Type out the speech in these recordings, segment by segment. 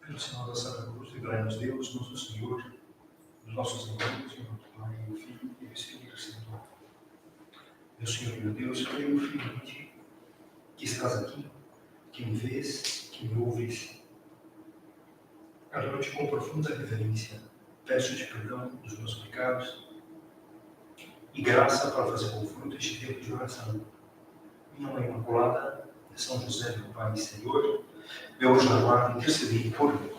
Pelo sinal da Santa Cruz, livrai-nos Deus, nosso Senhor, dos nossos inimigos, em nome do Pai, do Filho e do Espírito Santo. Meu Senhor, meu Deus, creio firmemente que estás aqui, que me vês, que me ouves. Adoro-te com profunda reverência. Peço-te perdão dos meus pecados e graça para fazer com fruto este tempo de oração. Minha Mãe Imaculada, São José, meu Pai e Senhor, meu anjo da guarda, intercedei por mim.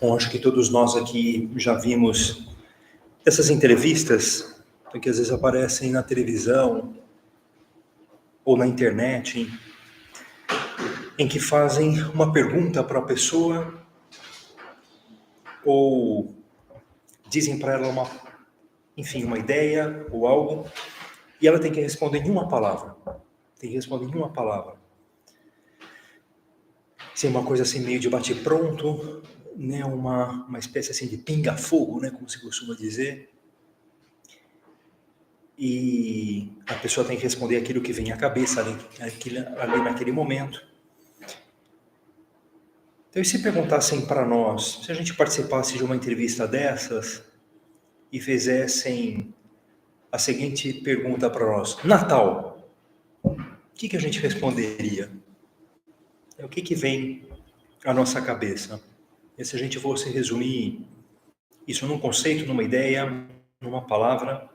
Bom, acho que todos nós aqui já vimos essas entrevistas que às vezes aparecem na televisão ou na internet, em que fazem uma pergunta para a pessoa ou dizem para ela uma ideia ou algo, e ela tem que responder em uma palavra. Assim, uma coisa assim meio de bate-pronto, né? Uma espécie assim de pinga-fogo, né? Como se costuma dizer. E a pessoa tem que responder aquilo que vem à cabeça ali naquele momento. Então, e se perguntassem para nós, se a gente participasse de uma entrevista dessas e fizessem a seguinte pergunta para nós: Natal, o que a gente responderia? O que vem à nossa cabeça? E se a gente fosse resumir isso num conceito, numa ideia, numa palavra,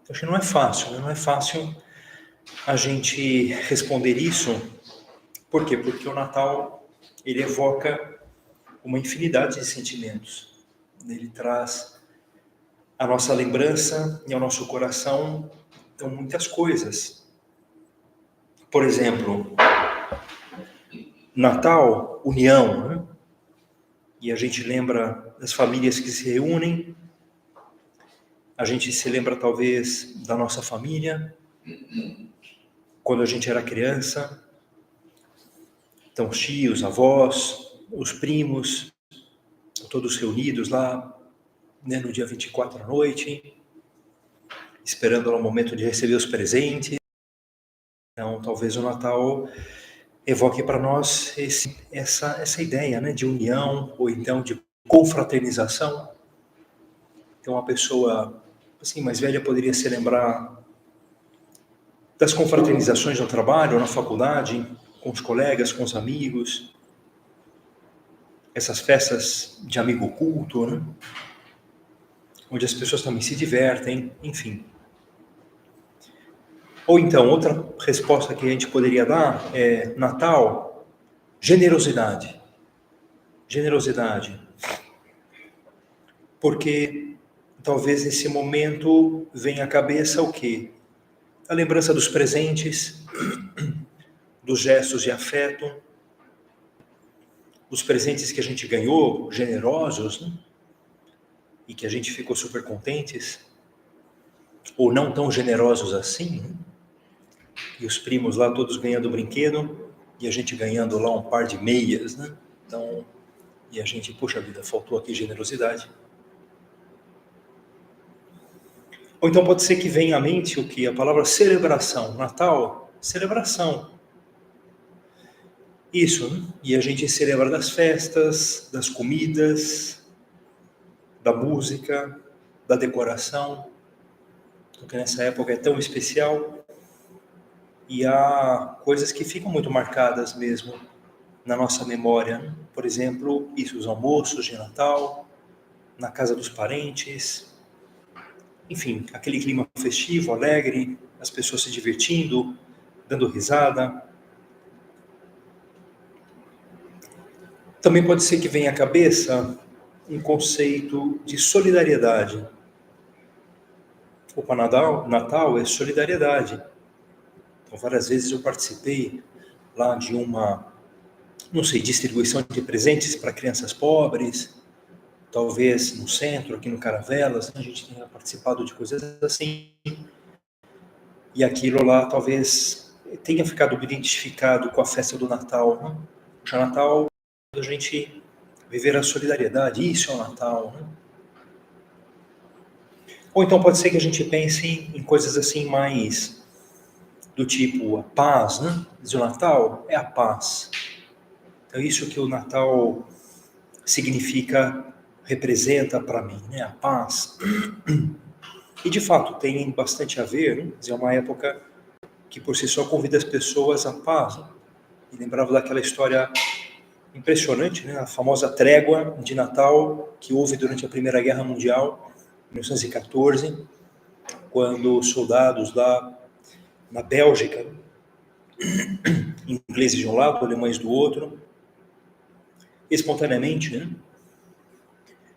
acho que não é fácil, né? Não é fácil a gente responder isso. Por quê? Porque o Natal, ele evoca uma infinidade de sentimentos. Ele traz à nossa lembrança e ao nosso coração, então, muitas coisas. Por exemplo, Natal, união, né? E a gente lembra das famílias que se reúnem, a gente se lembra talvez da nossa família, quando a gente era criança, então os tios, avós, os primos, todos reunidos lá, né, no dia 24 à noite, esperando o momento de receber os presentes. Então, talvez o Natal evoque para nós essa ideia, né, de união, ou então de confraternização. Então, uma pessoa assim, mais velha poderia se lembrar das confraternizações no trabalho, na faculdade, com os colegas, com os amigos, essas festas de amigo oculto, né, onde as pessoas também se divertem, enfim. Ou então, outra resposta que a gente poderia dar é Natal, generosidade. Generosidade. Porque talvez nesse momento venha à cabeça o quê? A lembrança dos presentes, dos gestos de afeto, os presentes que a gente ganhou, generosos, né? E que a gente ficou super contentes, ou não tão generosos assim, né? E os primos lá todos ganhando brinquedo, e a gente ganhando lá um par de meias, né? Então, e a gente, puxa vida, faltou aqui generosidade. Ou então pode ser que venha à mente o que? A palavra celebração. Natal, celebração. Isso, né? E a gente celebra das festas, das comidas, da música, da decoração, porque nessa época é tão especial. E há coisas que ficam muito marcadas mesmo na nossa memória, né? Por exemplo, isso, os almoços de Natal, na casa dos parentes, enfim, aquele clima festivo, alegre, as pessoas se divertindo, dando risada. Também pode ser que venha à cabeça um conceito de solidariedade. O Natal é solidariedade. Então, várias vezes eu participei lá de uma, não sei, distribuição de presentes para crianças pobres, talvez no centro, aqui no Caravelas, a gente tenha participado de coisas assim, e aquilo lá talvez tenha ficado identificado com a festa do Natal, né? O Natal, a gente viver a solidariedade, isso é o Natal, né? Ou então pode ser que a gente pense em coisas assim mais do tipo a paz, né? Diz o Natal é a paz. Então isso que o Natal significa, representa para mim, né? A paz. E de fato tem bastante a ver, né? É uma época que por si só convida as pessoas à paz. Né? E lembrava daquela história impressionante, né? A famosa trégua de Natal que houve durante a Primeira Guerra Mundial, em 1914, quando os soldados lá na Bélgica, ingleses de um lado, alemães do outro, espontaneamente, né?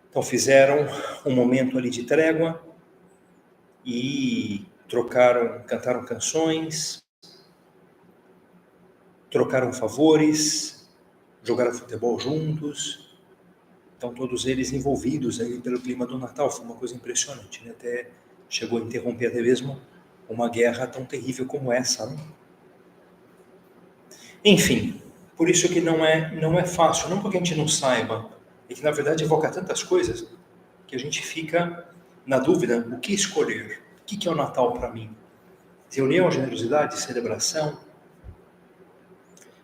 Então fizeram um momento ali de trégua e cantaram canções, trocaram favores, jogaram futebol juntos. Então todos eles envolvidos aí pelo clima do Natal, foi uma coisa impressionante, né? Até chegou a interromper até mesmo uma guerra tão terrível como essa, né? Enfim, por isso que não é fácil, não porque a gente não saiba, é que na verdade evoca tantas coisas que a gente fica na dúvida, o que escolher? O que é o Natal para mim? Reunião, generosidade, celebração,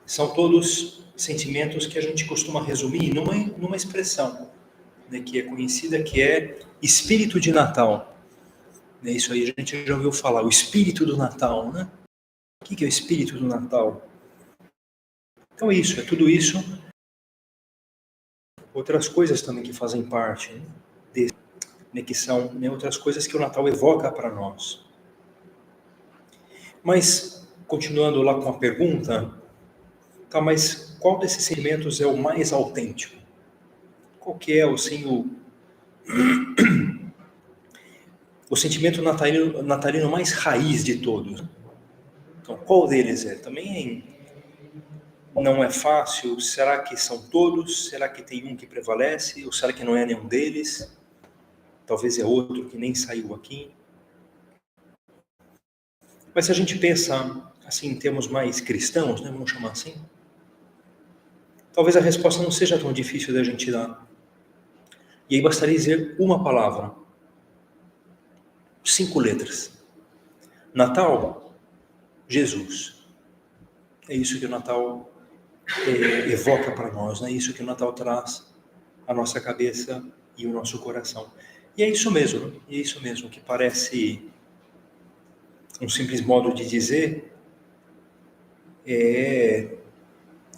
são todos sentimentos que a gente costuma resumir numa expressão, né, que é conhecida, que é espírito de Natal. Né, isso aí a gente já ouviu falar, o espírito do Natal, né? O que é o espírito do Natal? Então é isso, é tudo isso. Outras coisas também que fazem parte, né, desse, né, que são, né, outras coisas que o Natal evoca para nós. Mas, continuando lá com a pergunta, tá, mas qual desses sentimentos é o mais autêntico? Qual que é, assim, o sentimento natalino mais raiz de todos? Então, qual deles é? Também não é fácil. Será que são todos? Será que tem um que prevalece? Ou será que não é nenhum deles? Talvez é outro que nem saiu aqui. Mas se a gente pensa assim em termos mais cristãos, né, vamos chamar assim, talvez a resposta não seja tão difícil da gente dar. E aí bastaria dizer uma palavra, 5 letras. Natal, Jesus. É isso que o Natal evoca para nós, né? É isso que o Natal traz à nossa cabeça e o nosso coração. E é isso mesmo, né? É isso mesmo, que parece um simples modo de dizer, é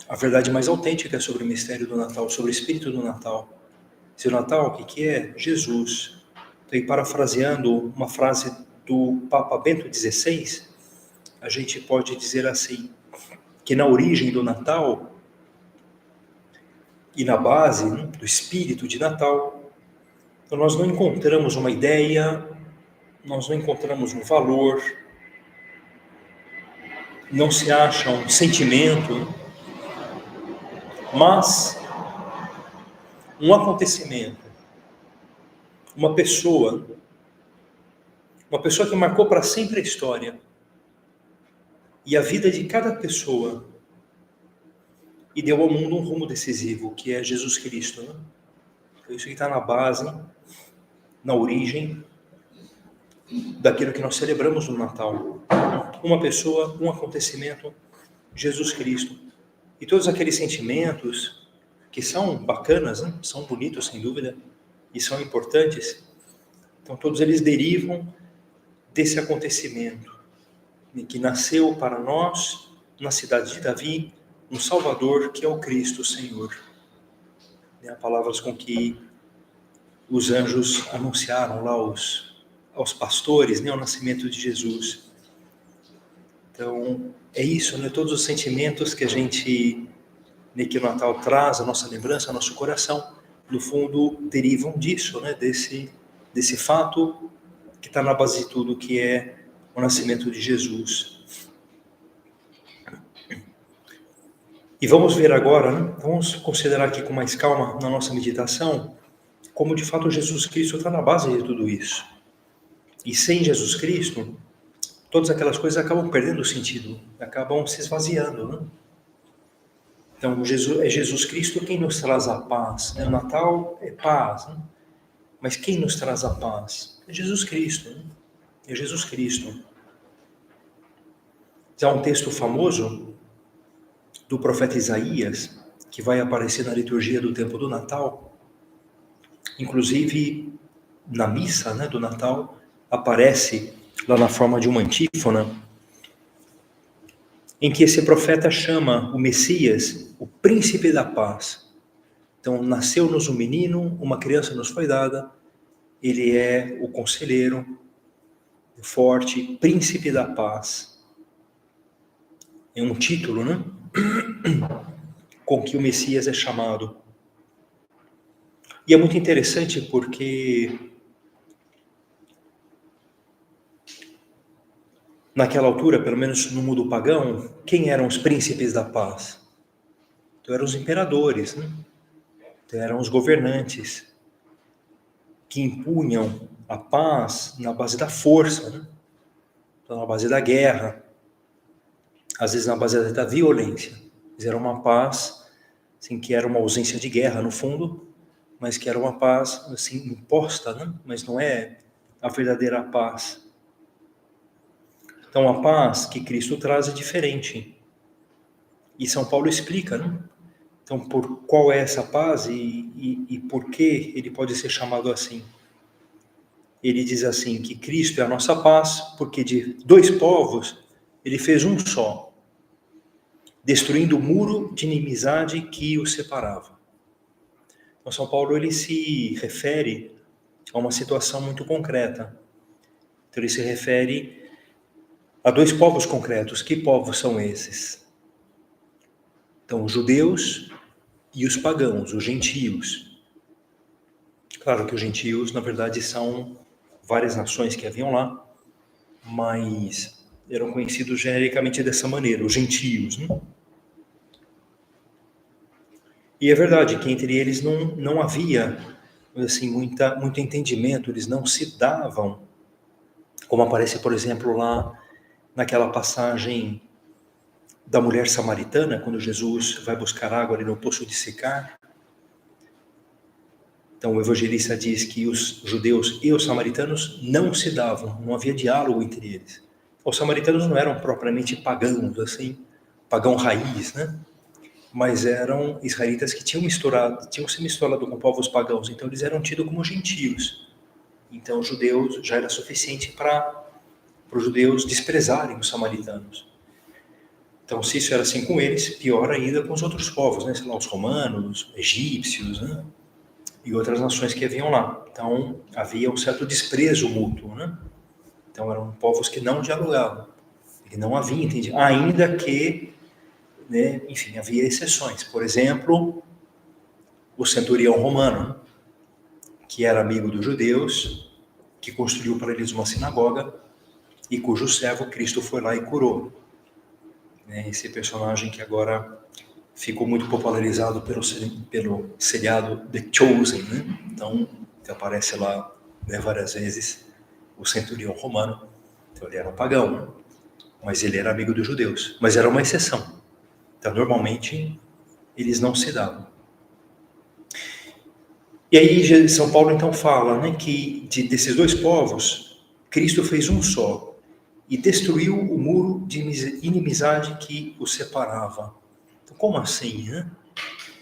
a verdade mais autêntica sobre o mistério do Natal, sobre o espírito do Natal. Se o Natal, o que é? Jesus. Então, e parafraseando uma frase do Papa Bento XVI, a gente pode dizer assim, que na origem do Natal e na base, né, do espírito de Natal, então nós não encontramos uma ideia, nós não encontramos um valor, não se acha um sentimento, mas um acontecimento, uma pessoa que marcou para sempre a história e a vida de cada pessoa e deu ao mundo um rumo decisivo, que é Jesus Cristo. Né? Então, isso que está na base, na origem daquilo que nós celebramos no Natal. Uma pessoa, um acontecimento, Jesus Cristo. E todos aqueles sentimentos que são bacanas, né? São bonitos, sem dúvida, e são importantes. Então, todos eles derivam desse acontecimento, que nasceu para nós, na cidade de Davi, um Salvador, que é o Cristo Senhor. Palavras com que os anjos anunciaram lá aos pastores, o nascimento de Jesus. Então, é isso, todos os sentimentos que a gente, que o Natal traz, a nossa lembrança, o nosso coração, no fundo, derivam disso, desse fato que está na base de tudo, que é o nascimento de Jesus. E vamos ver agora, né? Vamos considerar aqui com mais calma na nossa meditação, como de fato Jesus Cristo está na base de tudo isso. E sem Jesus Cristo, todas aquelas coisas acabam perdendo sentido, acabam se esvaziando, né? Então, é Jesus Cristo quem nos traz a paz. O Natal é paz, né? Mas quem nos traz a paz? É Jesus Cristo, né? É Jesus Cristo. Há um texto famoso do profeta Isaías, que vai aparecer na liturgia do tempo do Natal. Inclusive, na missa, né, do Natal, aparece lá na forma de uma antífona, em que esse profeta chama o Messias o príncipe da paz. Então, nasceu-nos um menino, uma criança nos foi dada, ele é o conselheiro, o forte, príncipe da paz. É um título, né? Com que o Messias é chamado. E é muito interessante porque naquela altura, pelo menos no mundo pagão, quem eram os príncipes da paz? Então eram os imperadores, né? Então eram os governantes que impunham a paz na base da força, né? Então, na base da guerra, às vezes na base da violência. Mas era uma paz assim, que era uma ausência de guerra no fundo, mas que era uma paz assim, imposta, né? Mas não é a verdadeira paz. Então a paz que Cristo traz é diferente. E São Paulo explica, né? Então, por qual é essa paz e por que ele pode ser chamado assim? Ele diz assim, que Cristo é a nossa paz, porque de dois povos ele fez um só, destruindo o muro de inimizade que os separava. Então, São Paulo ele se refere a uma situação muito concreta. Então, ele se refere a dois povos concretos. Que povos são esses? Então, os judeus e os pagãos, os gentios. Claro que os gentios, na verdade, são várias nações que haviam lá, mas eram conhecidos genericamente dessa maneira, os gentios, né? E é verdade que entre eles não havia assim, muito entendimento, eles não se davam, como aparece, por exemplo, lá naquela passagem da mulher samaritana, quando Jesus vai buscar água ali no poço de Sicar. Então, o evangelista diz que os judeus e os samaritanos não se davam, não havia diálogo entre eles. Os samaritanos não eram propriamente pagãos, assim, pagão raiz, né? Mas eram israelitas que tinham se misturado com povos pagãos, então eles eram tidos como gentios. Então, os judeus já era suficiente para os judeus desprezarem os samaritanos. Então, se isso era assim com eles, pior ainda com os outros povos, né? Sei lá, os romanos, egípcios, né? E outras nações que haviam lá. Então, havia um certo desprezo mútuo, né? Então, eram povos que não dialogavam, que não havia entendido, ainda que, né, enfim, havia exceções. Por exemplo, o centurião romano, que era amigo dos judeus, que construiu para eles uma sinagoga e cujo servo Cristo foi lá e curou. Esse personagem que agora ficou muito popularizado pelo seriado The Chosen, né? Então, que aparece lá, né, várias vezes, o centurião romano. Então, ele era um pagão, né? Mas ele era amigo dos judeus. Mas era uma exceção. Então, normalmente, eles não se davam. E aí, São Paulo, então, fala, né, que desses dois povos, Cristo fez um só e destruiu o muro de inimizade que os separava. Então, como assim, né?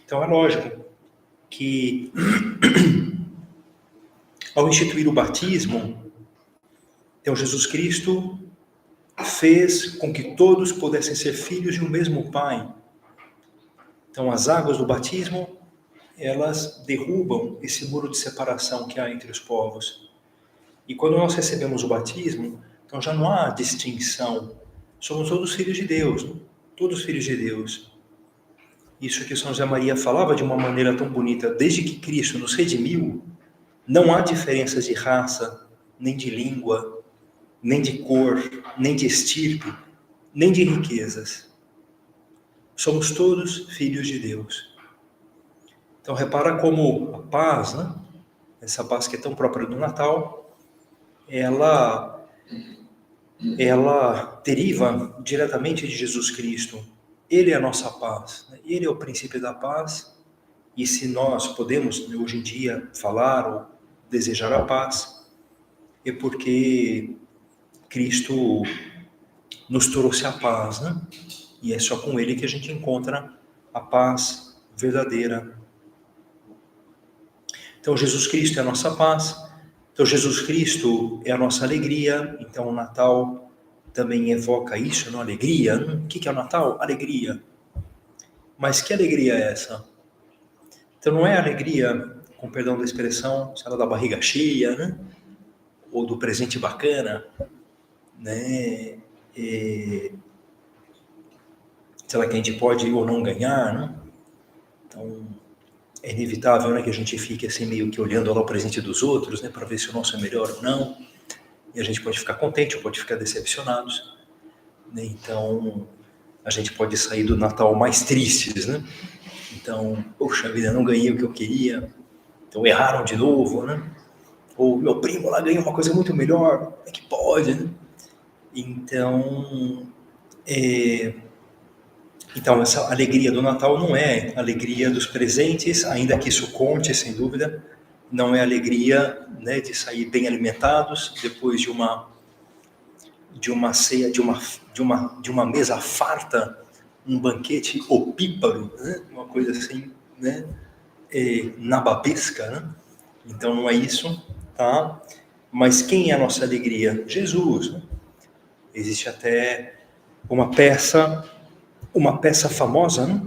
Então, é lógico que, ao instituir o batismo, então Jesus Cristo fez com que todos pudessem ser filhos de um mesmo Pai. Então, as águas do batismo, elas derrubam esse muro de separação que há entre os povos. E quando nós recebemos o batismo, então já não há distinção. Somos todos filhos de Deus, né? Todos filhos de Deus. Isso que São José Maria falava de uma maneira tão bonita. Desde que Cristo nos redimiu, não há diferenças de raça, nem de língua, nem de cor, nem de estirpe, nem de riquezas. somos todos filhos de Deus. Então repara como a paz, né? Essa paz que é tão própria do Natal, ela deriva diretamente de Jesus Cristo. Ele é a nossa paz, né? Ele é o princípio da paz, e se nós podemos hoje em dia falar ou desejar a paz, é porque Cristo nos trouxe a paz, né? E é só com Ele que a gente encontra a paz verdadeira. Então Jesus Cristo é a nossa paz, então Jesus Cristo é a nossa alegria, então o Natal também evoca isso, não? Alegria. O que é o Natal? Alegria. Mas que alegria é essa? Então não é alegria, com perdão da expressão, sei lá, da barriga cheia, né? Ou do presente bacana, né? Sei lá, que a gente pode ou não ganhar, né? Então é inevitável, né, que a gente fique assim meio que olhando lá o presente dos outros, né, para ver se o nosso é melhor ou não. E a gente pode ficar contente ou pode ficar decepcionado, né? Então a gente pode sair do Natal mais tristes, né? Então, poxa vida, não ganhei o que eu queria, então erraram de novo, né? Ou meu primo lá ganhou uma coisa muito melhor, como é que pode, né? Então essa alegria do Natal não é alegria dos presentes, ainda que isso conte, sem dúvida, não é alegria, né, de sair bem alimentados depois de uma ceia, de uma mesa farta, um banquete opíparo, né? Uma coisa assim, né? Nababesca, né? Então não é isso, tá? Mas quem é a nossa alegria? Jesus, né? Existe até uma peça famosa, né?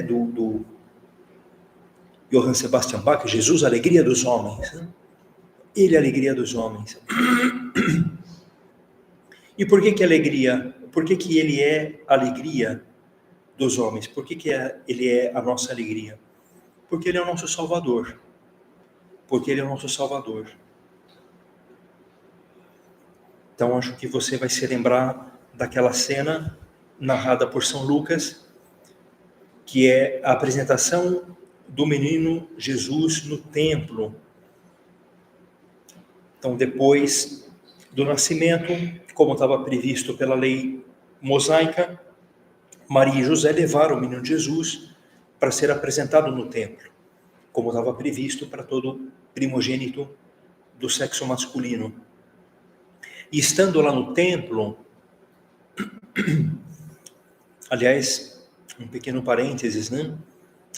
Do Johann Sebastian Bach, Jesus, a alegria dos homens, né? Ele é a alegria dos homens. E por que alegria? Por que ele é a alegria dos homens? Por que ele é a nossa alegria? Porque ele é o nosso Salvador. Porque ele é o nosso Salvador. Então acho que você vai se lembrar daquela cena narrada por São Lucas, que é a apresentação do menino Jesus no templo. Então, depois do nascimento, como estava previsto pela lei mosaica, Maria e José levaram o menino Jesus para ser apresentado no templo, como estava previsto para todo primogênito do sexo masculino. E estando lá no templo, aliás, um pequeno parênteses, né?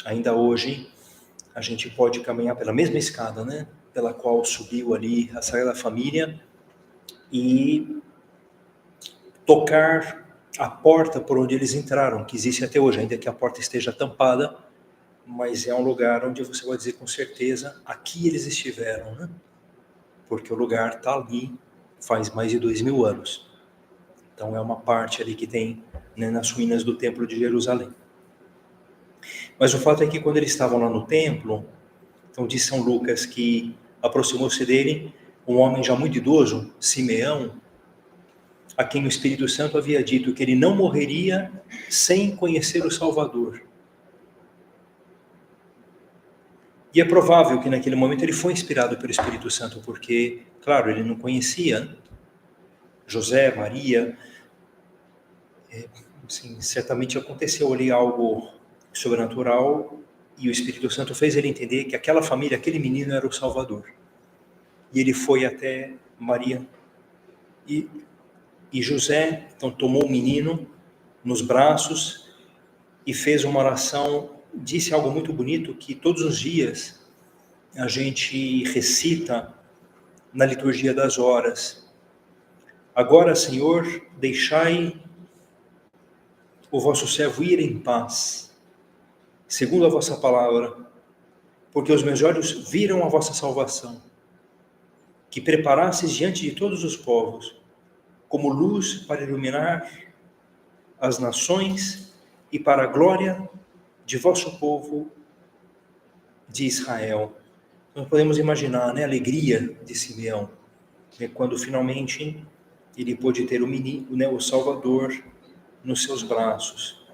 Ainda hoje a gente pode caminhar pela mesma escada, né? Pela qual subiu ali a Sagrada Família e tocar a porta por onde eles entraram, que existe até hoje, ainda que a porta esteja tampada, mas é um lugar onde você vai dizer com certeza, aqui eles estiveram, né? Porque o lugar está ali faz mais de 2000 anos. Então é uma parte ali que tem, né, nas ruínas do Templo de Jerusalém. Mas o fato é que quando eles estavam lá no templo, então diz São Lucas que aproximou-se dele um homem já muito idoso, Simeão, a quem o Espírito Santo havia dito que ele não morreria sem conhecer o Salvador. E é provável que naquele momento ele foi inspirado pelo Espírito Santo, porque, claro, ele não conhecia José, Maria. Assim, certamente aconteceu ali algo sobrenatural e o Espírito Santo fez ele entender que aquela família, aquele menino era o Salvador. E ele foi até Maria e José, então tomou o menino nos braços e fez uma oração, disse algo muito bonito que todos os dias a gente recita na liturgia das horas. Agora, Senhor, deixai o vosso servo ir em paz, segundo a vossa palavra, porque os meus olhos viram a vossa salvação, que preparastes diante de todos os povos, como luz para iluminar as nações e para a glória de vosso povo de Israel. Nós podemos imaginar, né, a alegria de Simeão, né, quando finalmente ele pôde ter o menino, né, o Salvador nos seus braços.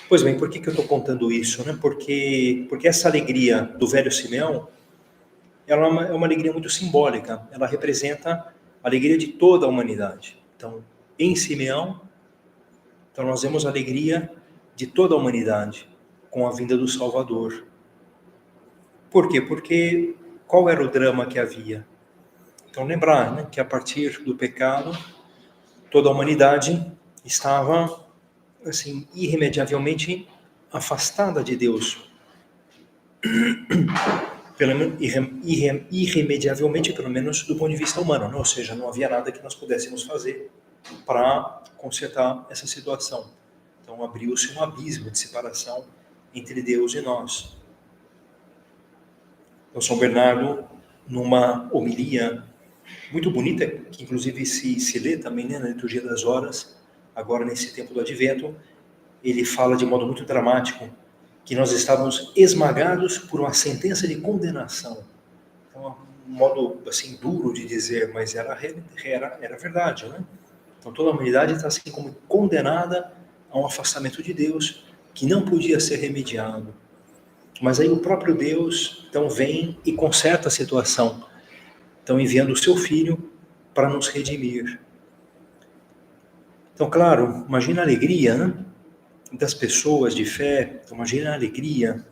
Pois bem, por que eu estou contando isso? Né? Porque essa alegria do velho Simeão, ela é uma alegria muito simbólica. Ela representa a alegria de toda a humanidade. Então, em Simeão, então nós vemos a alegria de toda a humanidade com a vinda do Salvador. Por quê? Porque qual era o drama que havia? Então, lembrar, né, que a partir do pecado, toda a humanidade estava, assim, irremediavelmente afastada de Deus. Irremediavelmente, pelo menos do ponto de vista humano, né? Ou seja, não havia nada que nós pudéssemos fazer para consertar essa situação. Então, abriu-se um abismo de separação entre Deus e nós. Então, São Bernardo, numa homilia muito bonita, que inclusive se lê também, né, na Liturgia das Horas, agora nesse tempo do Advento, ele fala de modo muito dramático que nós estávamos esmagados por uma sentença de condenação. Então, um modo assim duro de dizer, mas era verdade, né? Então toda a humanidade está assim como condenada a um afastamento de Deus que não podia ser remediado. Mas aí o próprio Deus então vem e conserta a situação, então enviando o seu Filho para nos redimir. Então, claro, imagina a alegria, né, das pessoas de fé, então, imagina a alegria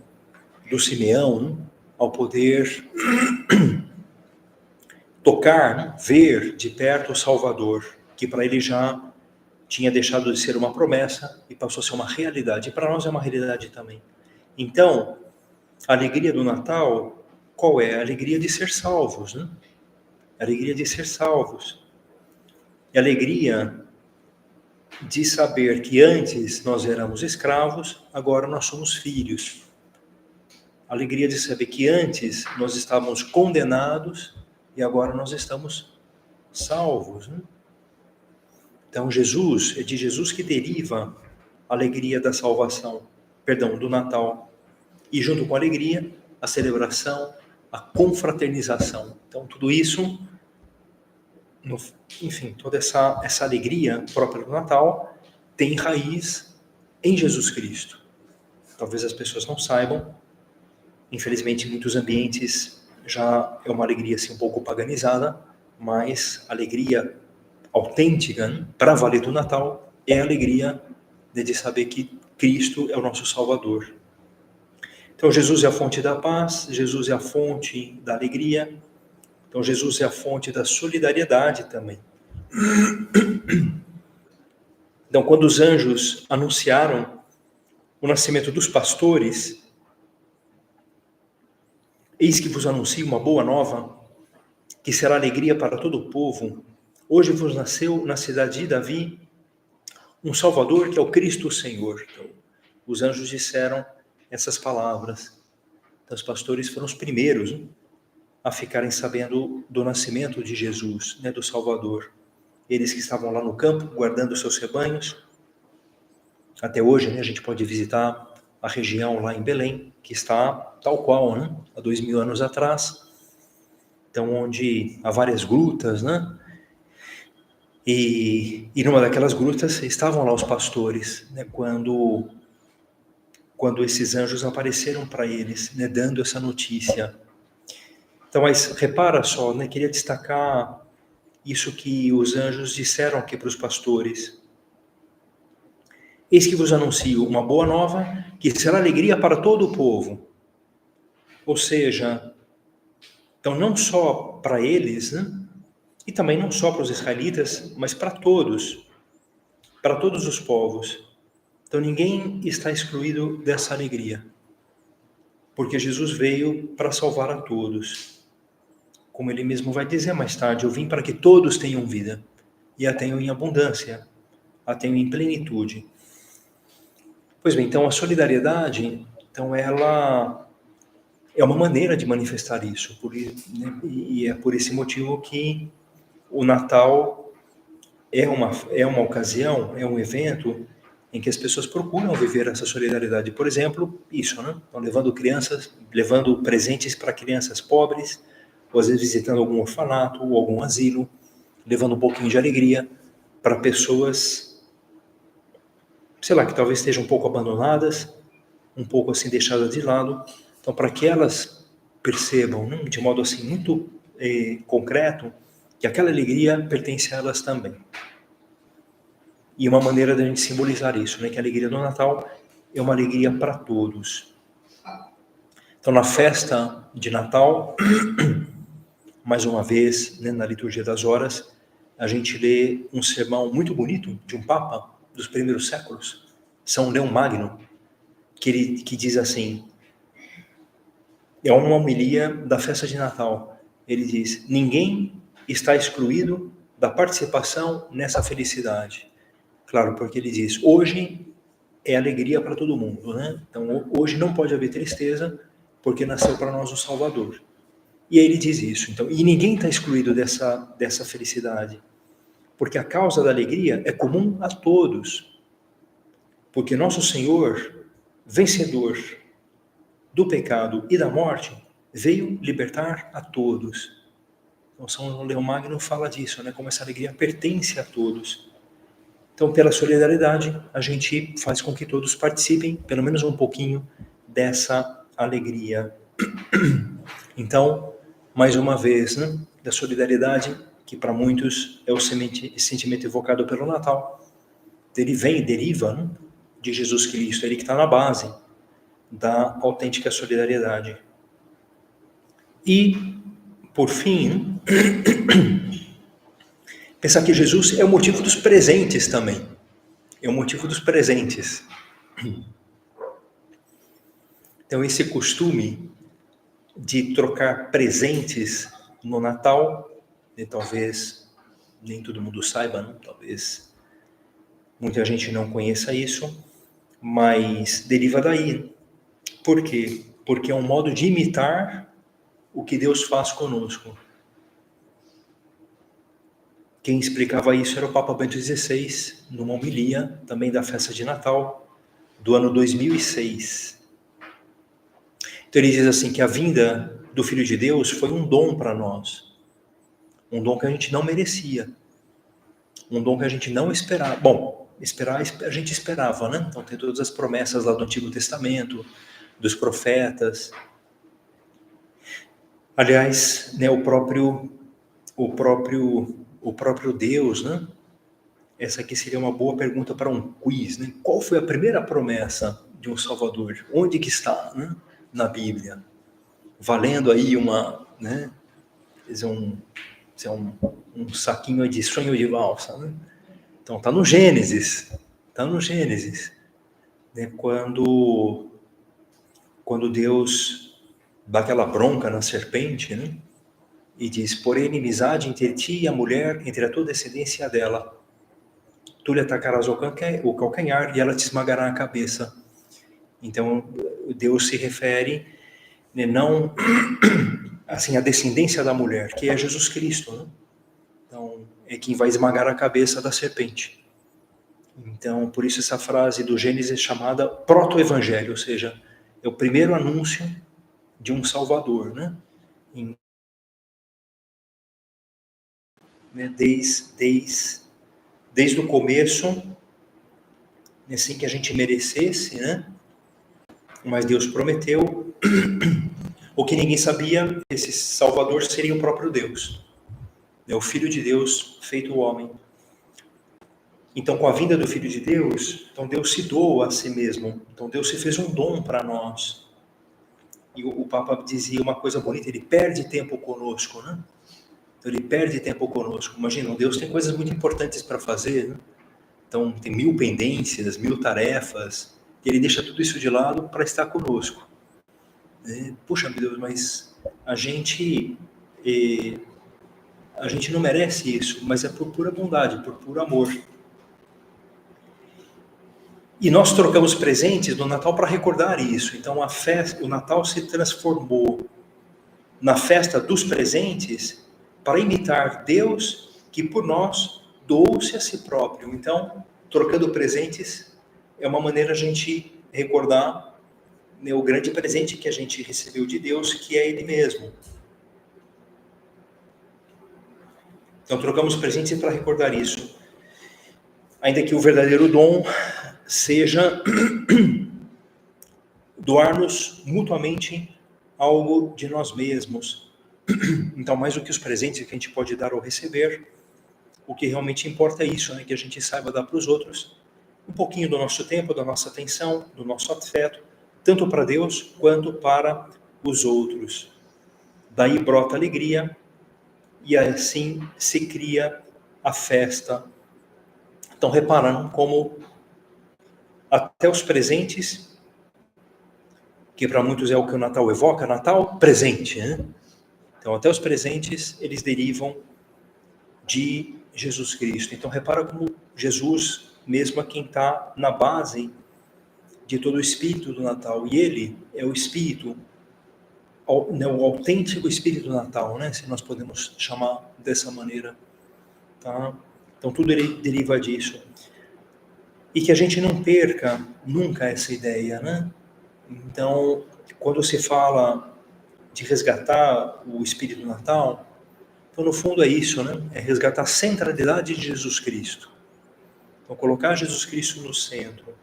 do Simeão, né, ao poder tocar, né, ver de perto o Salvador, que para ele já tinha deixado de ser uma promessa e passou a ser uma realidade. E para nós é uma realidade também. Então, a alegria do Natal, qual é? A alegria de ser salvos, né? A alegria de ser salvos. E a alegria de saber que antes nós éramos escravos, agora nós somos filhos. A alegria de saber que antes nós estávamos condenados e agora nós estamos salvos, né? Então, é de Jesus que deriva a alegria da salvação, do Natal. E junto com a alegria, a celebração, a confraternização. Então, tudo isso, enfim, toda essa alegria própria do Natal tem raiz em Jesus Cristo. Talvez as pessoas não saibam, infelizmente em muitos ambientes já é uma alegria assim, um pouco paganizada, mas a alegria autêntica, né, para valer do Natal, é a alegria de saber que Cristo é o nosso Salvador. Então, Jesus é a fonte da paz, Jesus é a fonte da alegria, então Jesus é a fonte da solidariedade também. Então, quando os anjos anunciaram o nascimento dos pastores, eis que vos anuncio uma boa nova, que será alegria para todo o povo. Hoje vos nasceu na cidade de Davi um Salvador, que é o Cristo Senhor. Então, os anjos disseram essas palavras. Então, os pastores foram os primeiros, né, a ficarem sabendo do nascimento de Jesus, né, do Salvador. Eles que estavam lá no campo, guardando os seus rebanhos. Até hoje, né, a gente pode visitar a região lá em Belém, que está tal qual, né, há 2000 anos atrás. Então, onde há várias grutas, né? E numa daquelas grutas estavam lá os pastores, né, quando esses anjos apareceram para eles, né, dando essa notícia. Então, mas repara só, né, queria destacar isso que os anjos disseram aqui para os pastores. Eis que vos anuncio uma boa nova, que será alegria para todo o povo. Ou seja, então não só para eles, né, e também não só para os israelitas, mas para todos os povos. Então ninguém está excluído dessa alegria, porque Jesus veio para salvar a todos. Como ele mesmo vai dizer mais tarde, eu vim para que todos tenham vida, e a tenham em abundância, a tenham em plenitude. Pois bem, então a solidariedade, então ela é uma maneira de manifestar isso, né, e é por esse motivo que o Natal é uma ocasião, é um evento em que as pessoas procuram viver essa solidariedade. Por exemplo, isso, né? Então, levando presentes para crianças pobres, ou às vezes visitando algum orfanato ou algum asilo, levando um pouquinho de alegria para pessoas sei lá, que talvez estejam um pouco abandonadas, um pouco assim deixadas de lado. Então, para que elas percebam, né, de modo assim muito concreto, que aquela alegria pertence a elas também. E uma maneira da gente simbolizar isso, né, que a alegria do Natal é uma alegria para todos. Então, na festa de Natal, mais uma vez, né, na liturgia das horas, a gente lê um sermão muito bonito de um Papa dos primeiros séculos, São Leão Magno, que diz assim, é uma homilia da festa de Natal. Ele diz, ninguém está excluído da participação nessa felicidade. Claro, porque ele diz, hoje é alegria para todo mundo, né? Então, hoje não pode haver tristeza, porque nasceu para nós o Salvador. E aí ele diz isso. Então, e ninguém está excluído dessa felicidade, porque a causa da alegria é comum a todos. Porque nosso Senhor, vencedor do pecado e da morte, veio libertar a todos. Então, São Leão Magno fala disso, né? Como essa alegria pertence a todos. Então, pela solidariedade, a gente faz com que todos participem, pelo menos um pouquinho, dessa alegria. Então, mais uma vez, né, da solidariedade, que para muitos é o sentimento evocado pelo Natal. Ele deriva, né, de Jesus Cristo, ele que está na base da autêntica solidariedade. E, por fim, pensar que Jesus é o motivo dos presentes também. É o motivo dos presentes. Então, esse costume de trocar presentes no Natal, e talvez nem todo mundo saiba, né? Talvez muita gente não conheça isso, mas deriva daí. Por quê? Porque é um modo de imitar o que Deus faz conosco. Quem explicava isso era o Papa Bento XVI, numa homilia também da festa de Natal, do ano 2006. Então ele diz assim, que a vinda do Filho de Deus foi um dom para nós. Um dom que a gente não merecia. Um dom que a gente não esperava. Bom, esperar a gente esperava, né? Então tem todas as promessas lá do Antigo Testamento, dos profetas. Aliás, né, o próprio Deus, né? Essa aqui seria uma boa pergunta para um quiz, né? Qual foi a primeira promessa de um Salvador? Onde que está, né? Na Bíblia? Valendo aí né? Um saquinho de sonho de valsa, né? Então tá no Gênesis, né? Quando Deus dá aquela bronca na serpente, né? E diz, porém inimizade entre ti e a mulher, entre a tua descendência e a dela. Tu lhe atacarás o calcanhar e ela te esmagará a cabeça. Então, Deus se refere, né, não assim, a descendência da mulher, que é Jesus Cristo, né? Então, é quem vai esmagar a cabeça da serpente. Então, por isso essa frase do Gênesis é chamada proto-evangelho, ou seja, é o primeiro anúncio de um Salvador, né? Desde o começo, assim que a gente merecesse, né? Mas Deus prometeu. O que ninguém sabia, esse Salvador seria o próprio Deus. É o Filho de Deus feito homem. Então, com a vinda do Filho de Deus, então Deus se doa a si mesmo. Então, Deus se fez um dom para nós. E o Papa dizia uma coisa bonita, ele perde tempo conosco, né? Então, ele perde tempo conosco. Imagina, Deus tem coisas muito importantes para fazer, né? Então, tem 1000 pendências, 1000 tarefas, e ele deixa tudo isso de lado para estar conosco. Puxa, meu Deus, mas a gente não merece isso, mas é por pura bondade, por puro amor. E nós trocamos presentes no Natal para recordar isso. Então o Natal se transformou na festa dos presentes para imitar Deus que por nós doou-se a si próprio. Então, trocando presentes é uma maneira a gente recordar, né, o grande presente que a gente recebeu de Deus, que é Ele mesmo. Então, trocamos presentes para recordar isso. Ainda que o verdadeiro dom seja doar-nos mutuamente algo de nós mesmos. Então, mais do que os presentes que a gente pode dar ou receber, o que realmente importa é isso, né? Que a gente saiba dar para os outros um pouquinho do nosso tempo, da nossa atenção, do nosso afeto, tanto para Deus quanto para os outros. Daí brota a alegria e assim se cria a festa. Então, reparam como até os presentes, que para muitos é o que o Natal evoca, Natal, presente, né? Então, até os presentes, eles derivam de Jesus Cristo. Então, repara como Jesus, mesmo é quem está na base de todo o espírito do Natal, e ele é o espírito, o autêntico espírito do Natal, né? Se nós podemos chamar dessa maneira, tá? Então, tudo ele deriva disso. E que a gente não perca nunca essa ideia, né? Então, quando se fala de resgatar o espírito do Natal, então, no fundo é isso, né? É resgatar a centralidade de Jesus Cristo. Então, colocar Jesus Cristo no centro.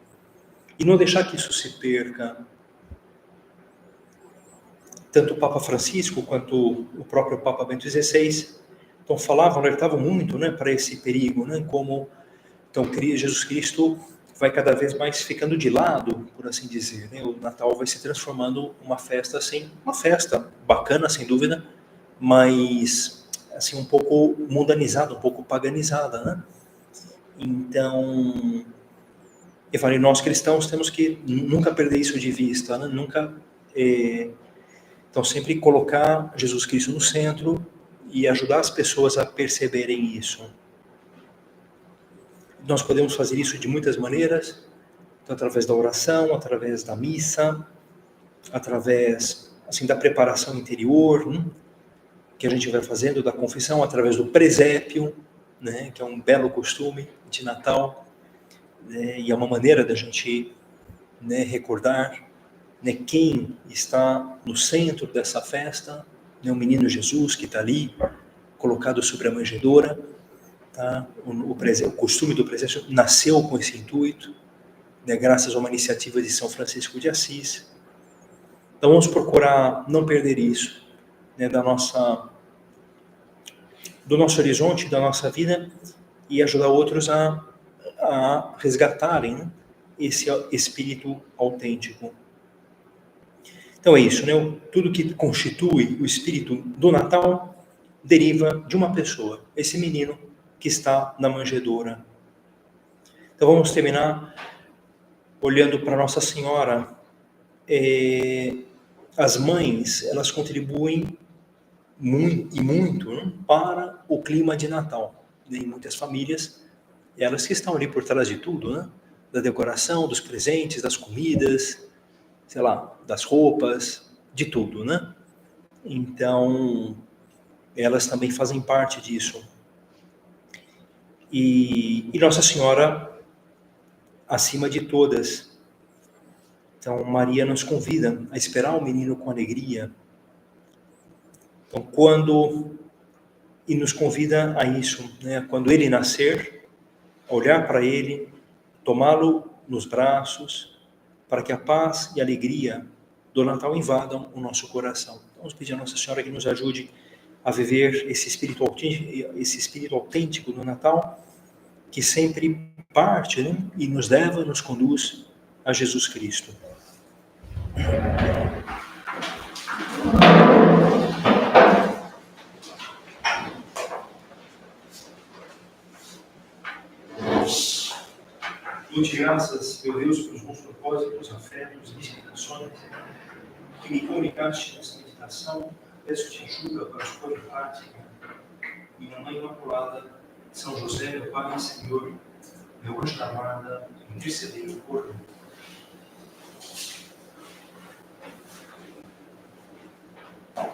E não deixar que isso se perca. Tanto o Papa Francisco quanto o próprio Papa Bento XVI, então falavam, alertavam muito, né, para esse perigo, né? Como então Jesus Cristo vai cada vez mais ficando de lado, por assim dizer, né? O Natal vai se transformando uma festa assim, uma festa bacana, sem dúvida, mas assim um pouco mundanizada, um pouco paganizada, né? Então, eu falei, nós cristãos temos que nunca perder isso de vista, né? Nunca, então sempre colocar Jesus Cristo no centro e ajudar as pessoas a perceberem isso. Nós podemos fazer isso de muitas maneiras, então, através da oração, através da missa, através assim da preparação interior, que a gente vai fazendo, da confissão, através do presépio, né, que é um belo costume de Natal, né, e é uma maneira da gente, né, recordar, né, quem está no centro dessa festa, né, o menino Jesus que está ali, colocado sobre a manjedoura. Tá? O costume do presépio nasceu com esse intuito, né, graças a uma iniciativa de São Francisco de Assis. Então vamos procurar não perder isso, né, do nosso horizonte, da nossa vida, e ajudar outros a resgatarem, né, esse espírito autêntico. Então é isso, né? Tudo que constitui o espírito do Natal deriva de uma pessoa, esse menino que está na manjedoura. Então vamos terminar olhando para Nossa Senhora. As mães, elas contribuem muito, né, para o clima de Natal. Em muitas famílias, elas que estão ali por trás de tudo, né? Da decoração, dos presentes, das comidas, sei lá, das roupas, de tudo, né? Então, elas também fazem parte disso. E Nossa Senhora, acima de todas. Então, Maria nos convida a esperar o menino com alegria. Então, e nos convida a isso, né? Quando ele nascer, olhar para ele, tomá-lo nos braços, para que a paz e a alegria do Natal invadam o nosso coração. Então, vamos pedir a Nossa Senhora que nos ajude a viver esse espírito autêntico do Natal, que sempre parte, né, e nos leva, nos conduz a Jesus Cristo. Dou-te graças, meu Deus, pelos bons propósitos, afetos e inspirações que me comunicaste nesta meditação. Peço-te ajuda para a sua prática. Minha Mãe Imaculada, São José, meu Pai e Senhor, meu anjo da guarda, intercedei por mim.